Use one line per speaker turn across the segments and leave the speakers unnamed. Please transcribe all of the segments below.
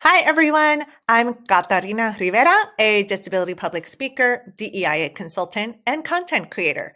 Hi, everyone. I'm Catarina Rivera, a disability public speaker, DEIA consultant, and content creator.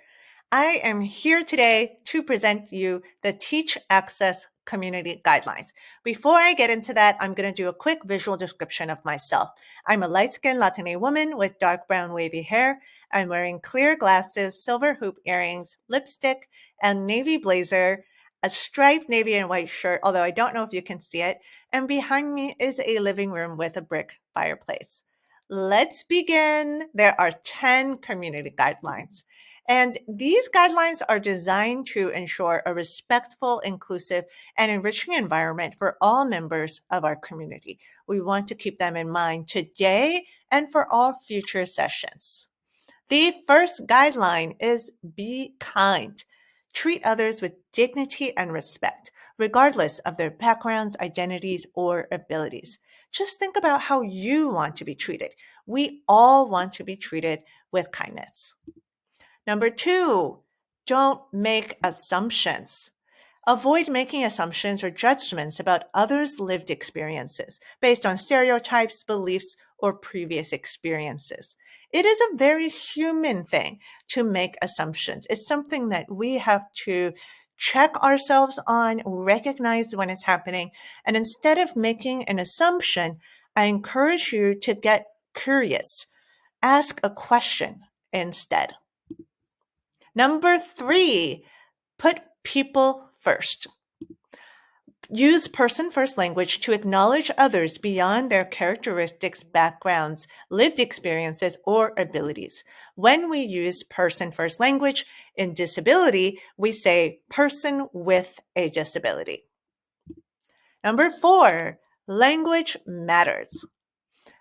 I am here today to present you the Teach Access Community Guidelines. Before I get into that, I'm going to do a quick visual description of myself. I'm a light-skinned Latina woman with dark brown wavy hair. I'm wearing clear glasses, silver hoop earrings, lipstick, and navy blazer, a striped navy and white shirt, although I don't know if you can see it, and behind me is a living room with a brick fireplace. Let's begin. There are 10 community guidelines. And these guidelines are designed to ensure a respectful, inclusive, and enriching environment for all members of our community. We want to keep them in mind today and for all future sessions. The first guideline is be kind. Treat others with dignity and respect, regardless of their backgrounds, identities, or abilities. Just think about how you want to be treated. We all want to be treated with kindness. Number two, don't make assumptions. Avoid making assumptions or judgments about others' lived experiences based on stereotypes, beliefs, or previous experiences. It is a very human thing to make assumptions. It's something that we have to check ourselves on, recognize when it's happening. And instead of making an assumption, I encourage you to get curious. Ask a question instead. Number three, put people first. Use person first language to acknowledge others beyond their characteristics, backgrounds, lived experiences, or abilities. When we use person first language in disability, we say person with a disability. Number four, language matters.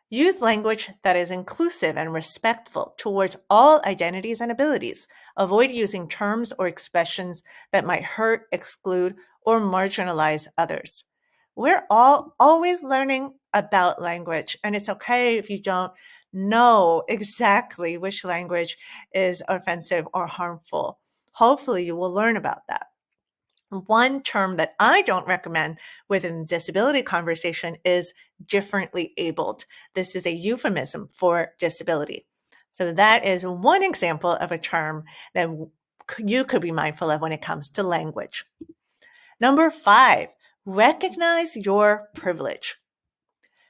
Use language that is inclusive and respectful towards all identities and abilities. Avoid using terms or expressions that might hurt, exclude, or marginalize others. We're all always learning about language, and it's okay if you don't know exactly which language is offensive or harmful. Hopefully, you will learn about that. One term that I don't recommend within disability conversation is differently abled. This is a euphemism for disability. So that is one example of a term that you could be mindful of when it comes to language. Number five, recognize your privilege.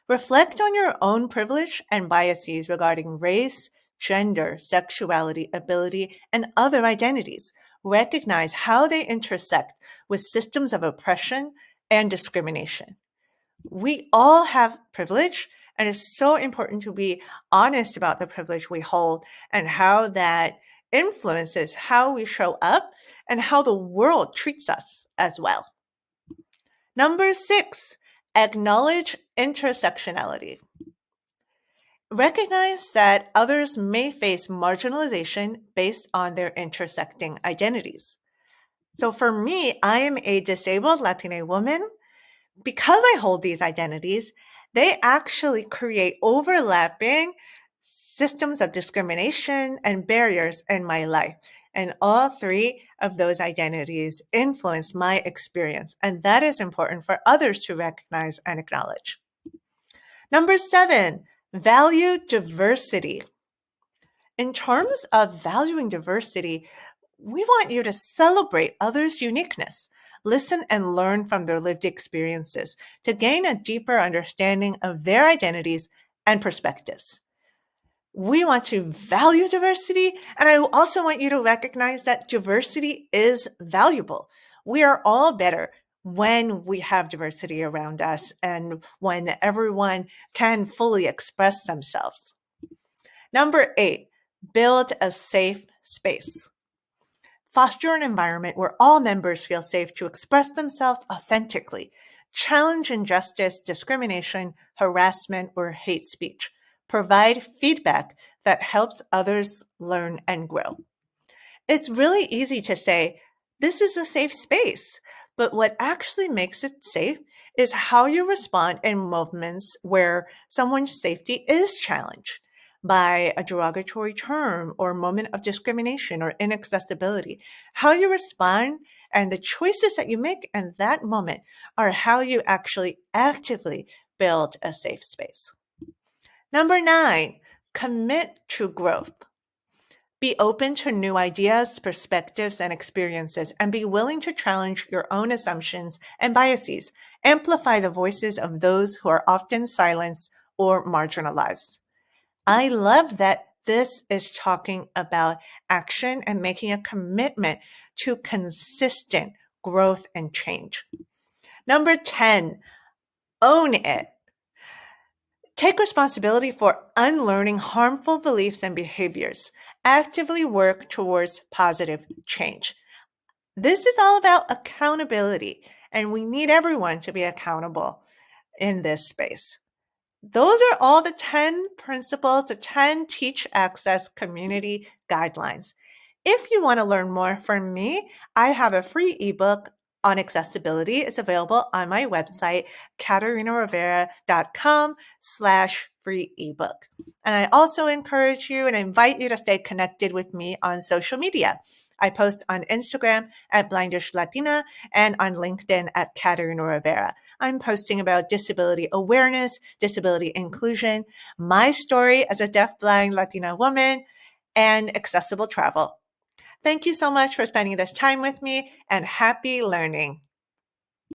Reflect on your own privilege and biases regarding race, gender, sexuality, ability, and other identities. Recognize how they intersect with systems of oppression and discrimination. We all have privilege, and it's so important to be honest about the privilege we hold and how that influences how we show up and how the world treats us as well. Number six, acknowledge intersectionality. Recognize that others may face marginalization based on their intersecting identities. So for me, I am a disabled Latina woman. Because I hold these identities, they actually create overlapping systems of discrimination and barriers in my life. And all three of those identities influence my experience. And that is important for others to recognize and acknowledge. Number seven, value diversity. In terms of valuing diversity, we want you to celebrate others' uniqueness, listen and learn from their lived experiences to gain a deeper understanding of their identities and perspectives. We want to value diversity, and I also want you to recognize that diversity is valuable. We are all better when we have diversity around us and when everyone can fully express themselves. Number eight, build a safe space. Foster an environment where all members feel safe to express themselves authentically, challenge injustice, discrimination, harassment, or hate speech. Provide feedback that helps others learn and grow. It's really easy to say, this is a safe space. But what actually makes it safe is how you respond in moments where someone's safety is challenged by a derogatory term or moment of discrimination or inaccessibility. How you respond and the choices that you make in that moment are how you actually actively build a safe space. Number 9, commit to growth. Be open to new ideas, perspectives, and experiences, and be willing to challenge your own assumptions and biases. Amplify the voices of those who are often silenced or marginalized. I love that this is talking about action and making a commitment to consistent growth and change. Number 10, own it. Take responsibility for unlearning harmful beliefs and behaviors. Actively work towards positive change. This is all about accountability, and we need everyone to be accountable in this space. Those are all the 10 principles, the 10 Teach Access community guidelines. If you want to learn more from me, I have a free ebook on accessibility. It's available on my website, catarinarivera.com/free ebook. And I also encourage you and invite you to stay connected with me on social media. I post on Instagram at Blindish Latina and on LinkedIn at Catarina Rivera. I'm posting about disability awareness, disability inclusion, my story as a deaf-blind Latina woman, and accessible travel. Thank you so much for spending this time with me, and happy learning.